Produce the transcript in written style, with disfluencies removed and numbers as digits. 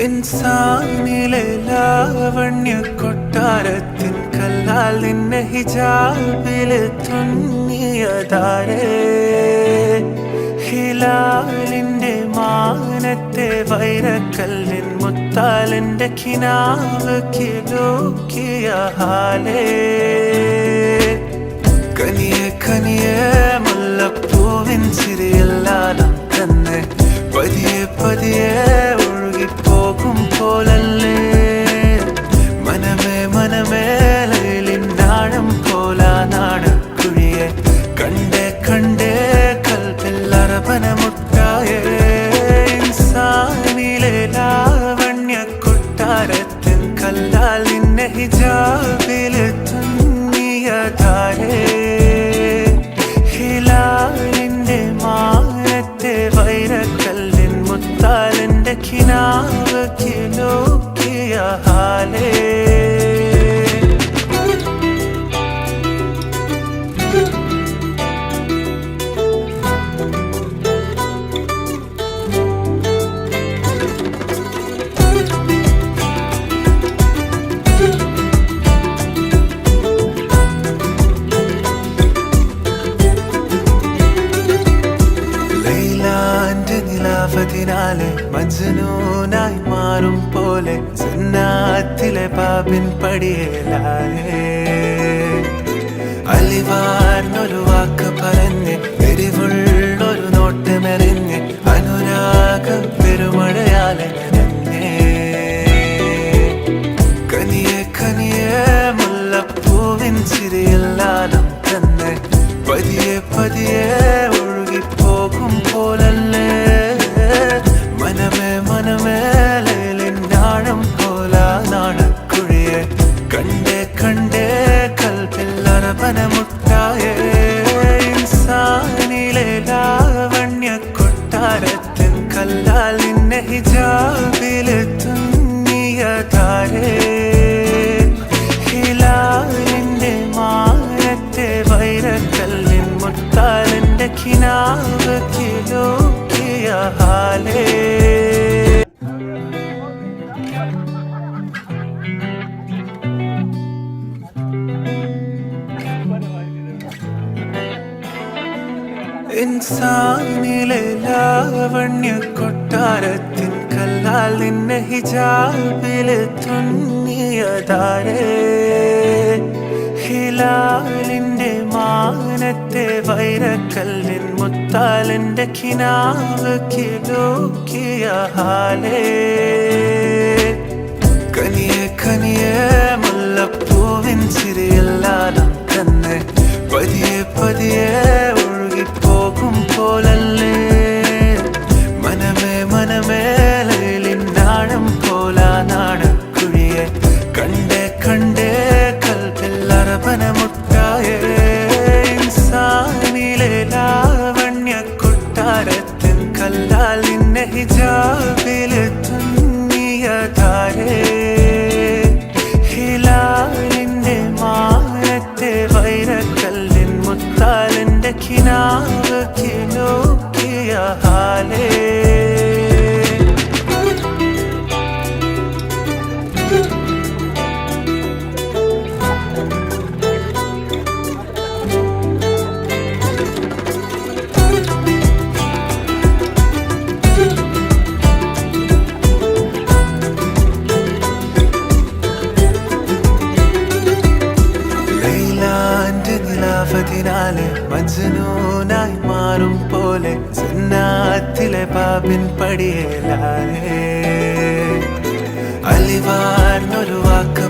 ഇൻസാനിലെ ലാവണ്യ കൊട്ടാരത്തിൻ കല്ലാൽ നിന്നെ ഹിജാബില് തുന്നിയതാരേ ഹിലാലിന്റെ മാനത്തെ വൈരക്കല്ലിൻ മുത്താലിന്റെ കിനാവ് കിലോക്കിയ ഹാലേ കനിയെ കനിയെ മുല്ലപ്പൂവിൻ ചിരിയെല്ലാം തന്നെ പതിയെ പതിയെ ഒഴുകിപ്പോകും പോലല്ലേ മനമേ മനമേ ലൈലിനാഴം പോലാ നാടക്കുഴിയെ കണ്ടേ കണ്ടേ കൽപ്പിൽ അറബന മുട്ടായേ ഇൻസാനിലെ ലാവണ്യ കൊട്ടാരത്തിൻ കല്ലാൽ നിന്നെ ഹിജാബില് തുന്നിയതാരേ ഹിലാലിന്റെ മാനത്തെ വൈരക്കല്ലിൻ മുത്താലിന്റെ കിനാവ് കിലോക്കിയ ഹാലേ നിലാവതിനാലെ മജ്നൂനായി മാറും പോലെ ജന്നാത്തിലെ ബാബിൻ പടിയേലാലേ അലിവാർന്നൊരു വാക്ക് പറഞ്ഞ് എരിവുള്ളൊരു നോട്ടമെറിഞ്ഞ് അനുരാഗ പെരുമഴയാലെ നനഞ്ഞേ കനിയെ കനിയെ മുല്ലപ്പൂവിൻ ചിരിയെല്ലാം തന്നെ പതിയെ പതിയെ ഒഴുകിപ്പോകും പോലല്ലേ മനമേ മനമേ ലൈലിനാഴം പോലാ നാടക്കുഴിയെ കണ്ടേ കണ്ടേ കൽപ്പിൽ അറബന മുട്ടായേ ഇൻസാനിലെ ലാവണ്യ കൊട്ടാരത്തിൻ കല്ലാൽ നിന്നെ ഹിജാബില് തുന്നിയതാരേ ഹിലാലിന്റെ മാനത്തെ വൈരക്കല്ലിൻ മുത്താലിന്റെ കിനാവ് കിലോക്കിയ ഹാലേ ഇൻസാനിലെ ലാവണ്യ കൊട്ടാരത്തിൻ കല്ലാൽ നിന്നെ ഹിജാബില് തുന്നിയതാരേ ഹിലാലിന്റെ മാനത്തെ വൈരക്കല്ലിൻ മുത്താലിന്റെ കിനാവ് കിലോക്കിയ ഹാലേ കനിയെ കനിയെ മുല്ലപ്പൂവിൻ ചിരിയെല്ലാം തന്നെ പതിയെ പതിയെ ഒഴുകിപ്പോകും പോലല്ലേ മനമേ മനമേ ലൈലിനാഴം പോലാ നാടക്കുഴിയെ കണ്ടേ കണ്ടേ കൽപ്പിൽ അറബന മുട്ടായേ ഇൻസാനിലെ ലാവണ്യ കൊട്ടാരത്തിൻ കല്ലാൽ നിന്നെ ഹിജാബില് തുന്നിയതാരേ ഹിലാലിന്റെ മാനത്തെ വൈരക്കല്ലിൻ മുത്താലിന്റെ കിനാവ് കിലോക്കിയ ഹാലേ നിലാവതിനാലെ മജ്നൂനായി മാറും പോലെ ജന്നാത്തിലെ ബാബിൻ പടിയേലാലേ അലിവാർന്നൊരു വാക്ക്